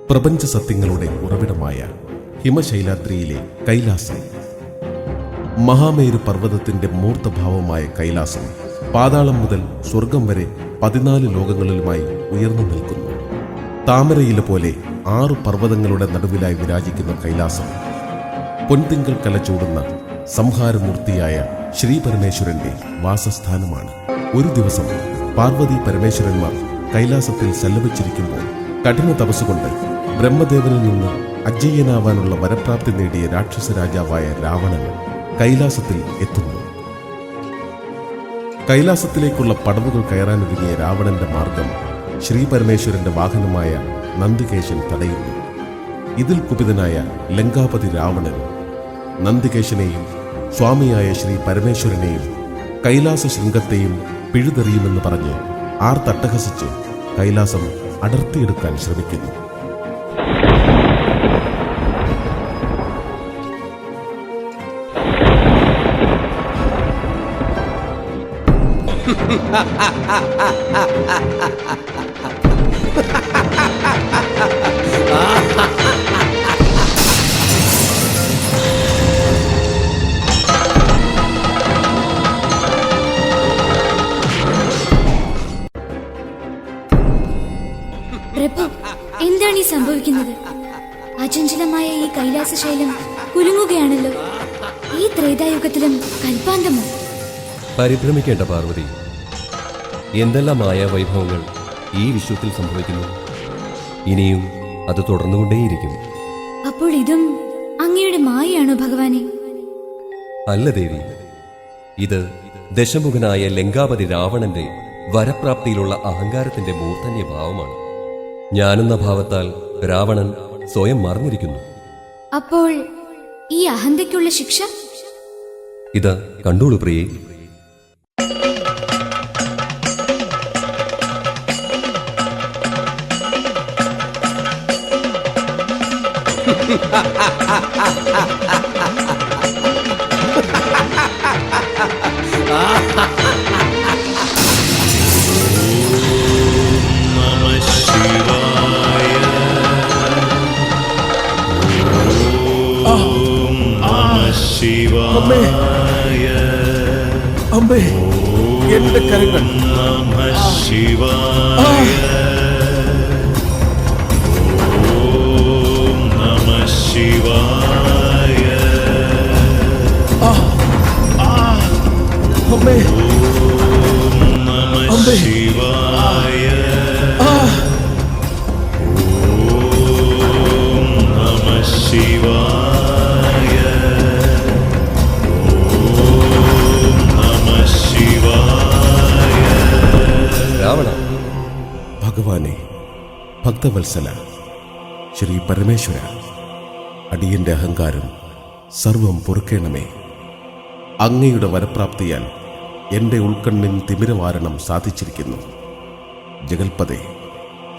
പ്രപഞ്ച സത്യങ്ങളുടെ ഉറവിടമായ ഹിമശൈലാദ്രിയിലെ കൈലാസം. മഹാമേരു പർവ്വതത്തിന്റെ മൂർത്തഭാവമായ കൈലാസം പാതാളം മുതൽ സ്വർഗം വരെ 14 ലോകങ്ങളിലുമായി ഉയർന്നു നിൽക്കുന്നു. താമരയില പോലെ 6 പർവ്വതങ്ങളുടെ നടുവിലായി വിരാജിക്കുന്ന കൈലാസം പൊൻതിങ്കൾ കലചൂടുന്ന സംഹാരമൂർത്തിയായ ശ്രീ പരമേശ്വരന്റെ വാസസ്ഥാനമാണ്. ഒരു ദിവസം പാർവതി പരമേശ്വരന്മാർ കൈലാസത്തിൽ സല്ലപിച്ചിരിക്കുമ്പോൾ കഠിന തപസ്സുകൊണ്ട് ബ്രഹ്മദേവനിൽ നിന്ന് അജയ്യനാവാനുള്ള വരപ്രാപ്തി നേടിയ രാക്ഷസ രാജാവായ രാവണൻ കൈലാസത്തിൽ എത്തുന്നു. കൈലാസത്തിലേക്കുള്ള പടവുകൾ കയറാനൊരുങ്ങിയ രാവണന്റെ മാർഗം ശ്രീ പരമേശ്വരന്റെ വാഹനമായ നന്ദികേശൻ തടയുന്നു. ഇതിൽ കുപിതനായ ലങ്കാപതി രാവണൻ നന്ദികേശനെയും സ്വാമിയായ ശ്രീ പരമേശ്വരനെയും കൈലാസ ശൃംഗത്തെയും പിഴുതെറിയുമെന്ന് പറഞ്ഞ് തട്ടഹസിച്ച് കൈലാസം അടർത്തിയെടുക്കാൻ ശ്രമിക്കുന്നു. പ്രഭു, എന്താണ് ഈ സംഭവിക്കുന്നത്? അചഞ്ചലമായ ഈ കൈലാസശൈലം കുലുങ്ങുകയാണല്ലോ. ഈ ത്രേതായുഗത്തിലും കൽപ്പാന്തമോ? പരിഭ്രമിക്കേണ്ട പാർവതി, എന്തെല്ലാം മായാവൈഭവങ്ങൾ ഈ വിശ്വത്തിൽ സംഭവിക്കുന്നു. ഇനിയും അത് തുടർന്നുകൊണ്ടേയിരിക്കും. അപ്പോൾ ഇതും അങ്ങയുടെ മായയാണോ ഭഗവാനെ? അല്ല ദേവി, ഇത് ദശമുഖനായ ലങ്കാപതി രാവണന്റെ വരപ്രാപ്തിയിലുള്ള അഹങ്കാരത്തിന്റെ മൂർധന്യ ഭാവമാണ്. ഞാനെന്ന ഭാവത്താൽ രാവണൻ സ്വയം മറന്നിരിക്കുന്നു. അപ്പോൾ ഈ അഹന്തയ്ക്കുള്ള ശിക്ഷ? ഇത് കണ്ടോളൂ പ്രിയേ. അമ്മേ, എന്റെ കരങ്ങൾ. അമ്മേ, അമ്മേ, രാവണ, ഭഗവാനെ, ഭക്തവത്സല, ശ്രീ പരമേശ്വര, അടിയന്റെ അഹങ്കാരം സർവം പൊറുക്കേണമേ. അങ്ങയുടെ വരപ്രാപ്തിയാൽ എന്റെ ഉൾക്കണ്ണിൻ തിമിരവാരണം സാധിച്ചിരിക്കുന്നു. ജഗൽപദേ,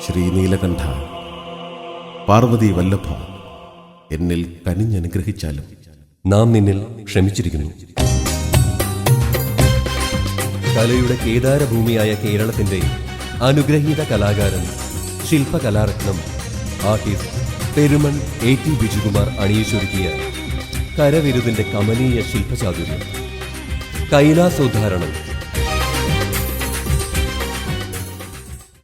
ശ്രീ നീലകണ്ഠ, പാർവതി വല്ലഭ, എന്നിൽ കനിഞ്ഞനുഗ്രഹിച്ചാലും. നാം നിന്നിൽ ക്ഷമിച്ചിരിക്കുന്നു. കലയുടെ കേദാരഭൂമിയായ കേരളത്തിന്റെ അനുഗ്രഹീത കലാകാരൻ, ശില്പകലാരത്നം, ആർട്ടിസ്റ്റ് പെരുമൺ A.T. ബിജുകുമാർ അണിയിച്ചൊരുക്കിയ കരവിരുതിന്റെ കമനീയ ശില്പചാതുര്യം, കൈലാസോദ്ധാരണം